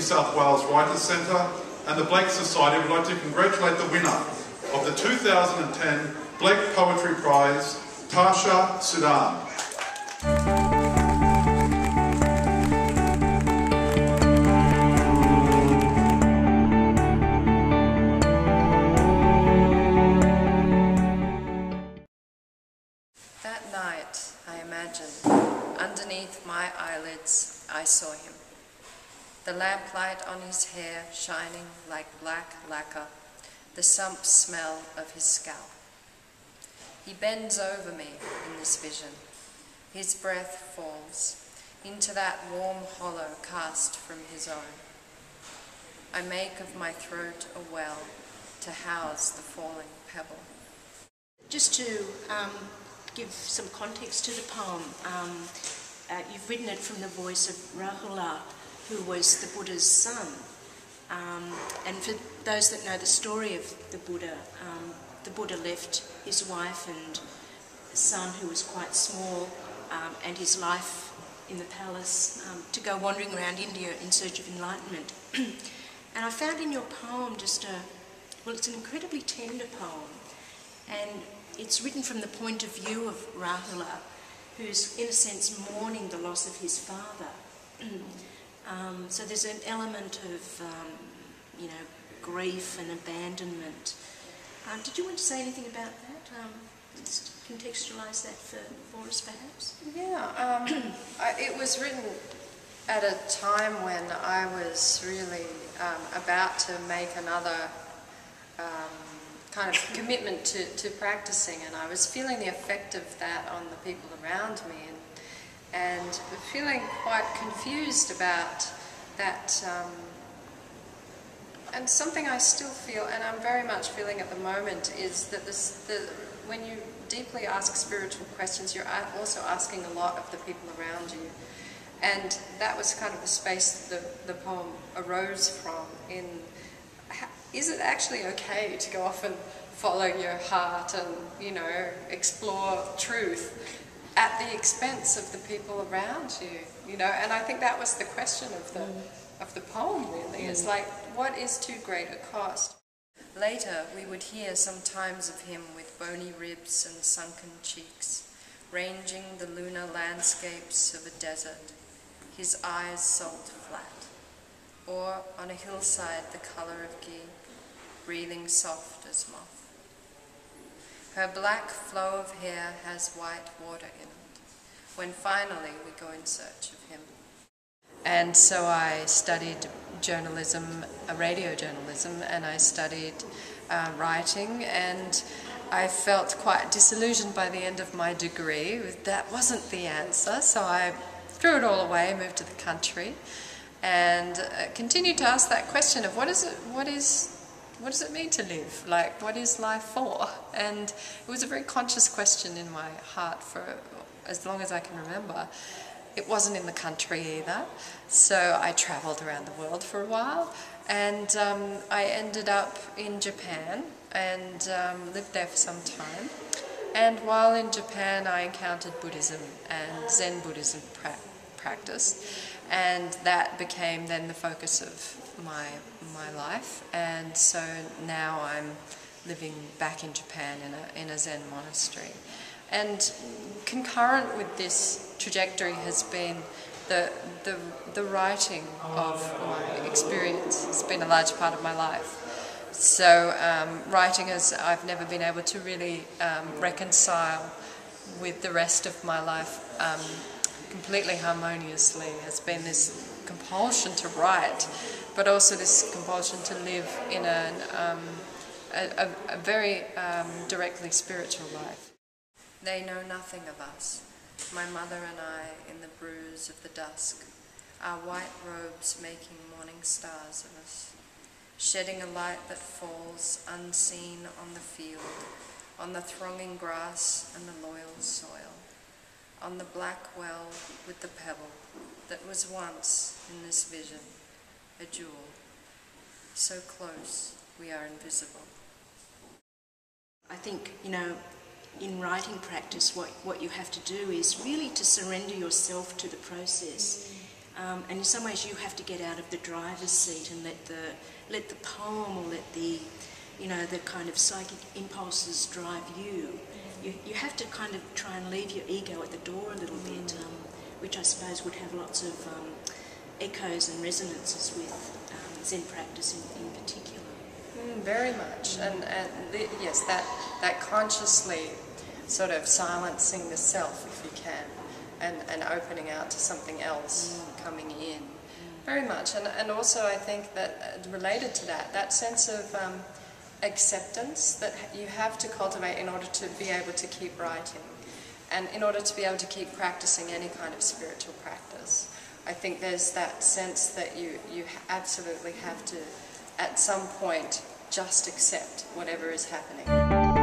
South Wales Writers Centre and the Blake Society would like to congratulate the winner of the 2010 Blake Poetry Prize, Tasha Sudan. That night, I imagine, underneath my eyelids, I saw him. The lamplight on his hair shining like black lacquer, the sump smell of his scalp. He bends over me in this vision. His breath falls into that warm hollow cast from his own. I make of my throat a well to house the falling pebble. Just to give some context to the poem, you've written it from the voice of Rahula, who was the Buddha's son. And for those that know the story of the Buddha left his wife and son, who was quite small, and his life in the palace to go wandering around India in search of enlightenment. And I found in your poem it's an incredibly tender poem, and it's written from the point of view of Rahula, who's in a sense mourning the loss of his father. So there's an element of, grief and abandonment. Did you want to say anything about that? Just contextualise that for us, perhaps? Yeah, it was written at a time when I was really about to make another kind of commitment to practicing, and I was feeling the effect of that on the people around me, and feeling quite confused about that. And something I still feel, and I'm very much feeling at the moment, is that when you deeply ask spiritual questions, you're also asking a lot of the people around you. And that was kind of the space the poem arose from. Is it actually okay to go off and follow your heart and, explore truth at the expense of the people around you? And I think that was the question of the poem, really. It's like, what is too great a cost? Later, we would hear sometimes of him with bony ribs and sunken cheeks, ranging the lunar landscapes of a desert, his eyes salt flat, or on a hillside the colour of ghee, breathing soft as moth. Her black flow of hair has white water in it, when finally we go in search of him. And so I studied journalism, radio journalism, and I studied writing, and I felt quite disillusioned by the end of my degree. That wasn't the answer, so I threw it all away, moved to the country, and continued to ask that question of what does it mean to live? Like, what is life for? And it was a very conscious question in my heart for as long as I can remember. It wasn't in the country either, so I travelled around the world for a while, and I ended up in Japan and lived there for some time. And while in Japan, I encountered Buddhism and Zen Buddhism practice, and that became then the focus of my life. And so now I'm living back in Japan in a Zen monastery. And concurrent with this trajectory has been the writing of my experience. It's been a large part of my life. So writing I've never been able to really reconcile with the rest of my life completely harmoniously. It's been this compulsion to write, but also this compulsion to live in a very directly spiritual life. They know nothing of us, my mother and I in the bruise of the dusk, our white robes making morning stars of us, shedding a light that falls unseen on the field, on the thronging grass and the loyal soil, on the black well with the pebble that was once in this vision a jewel, so close we are invisible. I think, in writing practice, what you have to do is really to surrender yourself to the process. And in some ways you have to get out of the driver's seat and let the poem or let the, you know, the kind of psychic impulses drive you. You have to kind of try and leave your ego at the door a little bit, which I suppose would have lots of echoes and resonances with Zen practice in particular. Very much, and yes, that consciously sort of silencing the self, if you can, and opening out to something else coming in, very much, and also I think that related to that sense of acceptance that you have to cultivate in order to be able to keep writing, and in order to be able to keep practicing any kind of spiritual practice. I think there's that sense that you absolutely have to, at some point, just accept whatever is happening.